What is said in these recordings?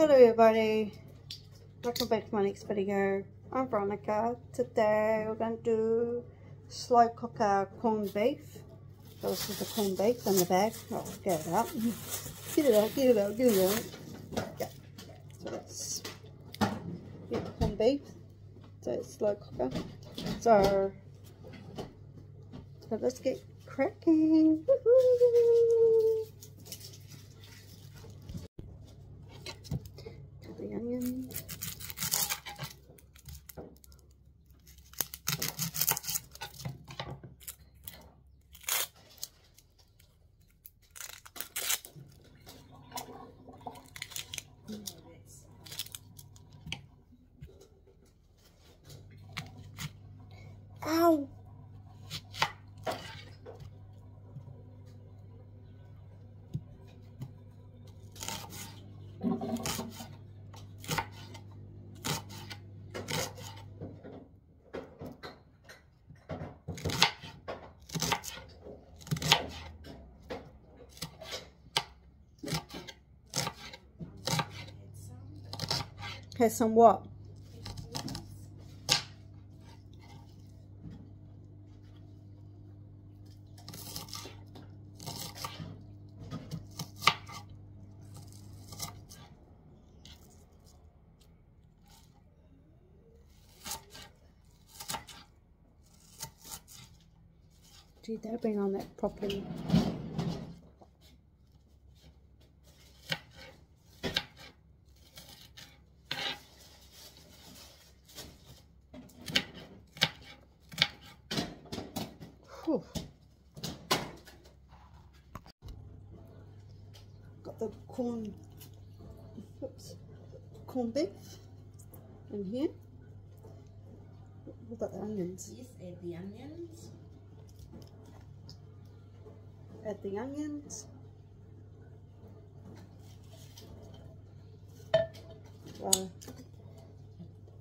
Hello everybody, welcome back to my next video. I'm Veronica. Today we're going to do slow cooker corned beef. So this is the corned beef in the bag. Oh, get it out. Get it out, get it out, get it out. Yeah. So that's corned beef. So it's slow cooker. So let's get cracking. Woohoo! The onions. Ow! Okay, some what? Gee, they've been on that properly. Whew. Got the corned beef in here. We've got the onions. Yes, add the onions. Add the onions. So,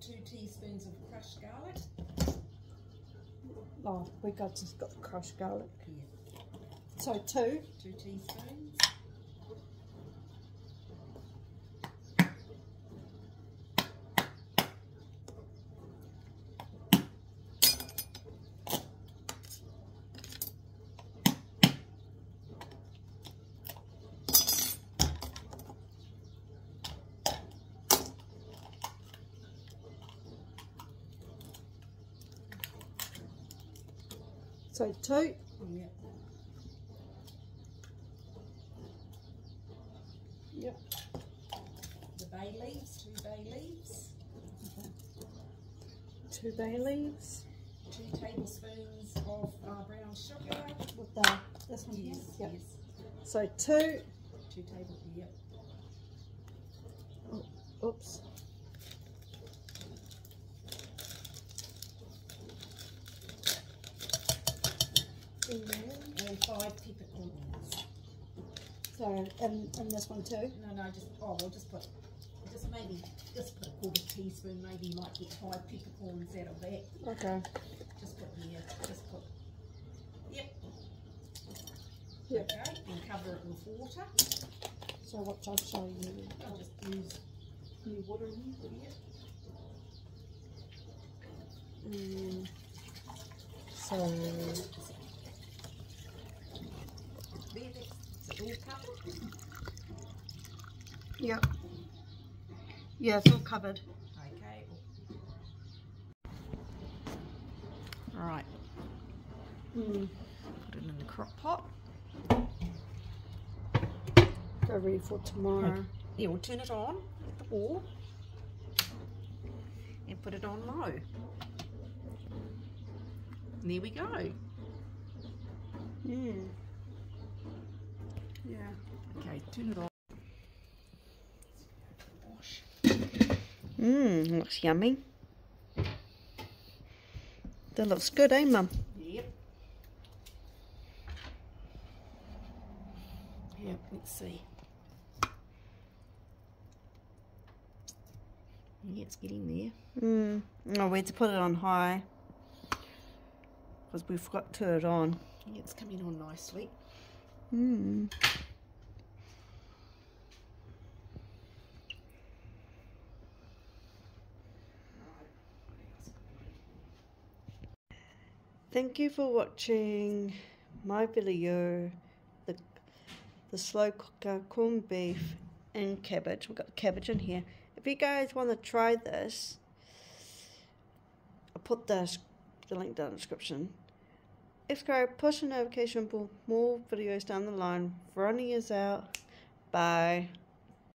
2 teaspoons of crushed garlic. oh, we just got the crushed garlic. Yeah. So 2 teaspoons. So 2. Yeah. Yep. The bay leaves, 2 bay leaves. Okay. 2 bay leaves. 2 tablespoons of brown sugar. With this one here. Yes, Yep. yes. So 2. 2 tablespoons, yep. Oh, oops. And 5 peppercorns. So, and this one too? No, just put a quarter teaspoon, maybe you might get 5 peppercorns out of that. Okay. Yep. Yep. Okay, and cover it with water. So what I'll show you. I'll just use new water in here. So, All covered? yep. Yeah, it's all covered. Okay. Alright. Put it in the crock pot. Go ready for tomorrow. Yeah, we'll turn it on at the wall and put it on low. And there we go. Yeah. Okay, turn it on. Wash. Looks yummy. That looks good, eh, Mum? Yep. Yep, let's see. Yeah, it's getting there. Oh, we had to put it on high because we forgot to turn it on. Yeah, it's coming on nicely. Thank you for watching my video, the slow cooker corned beef and cabbage. We've got cabbage in here. If you guys want to try this, I'll put the link down in the description. Subscribe, push the notification for more videos down the line. Ronnie is out. Bye.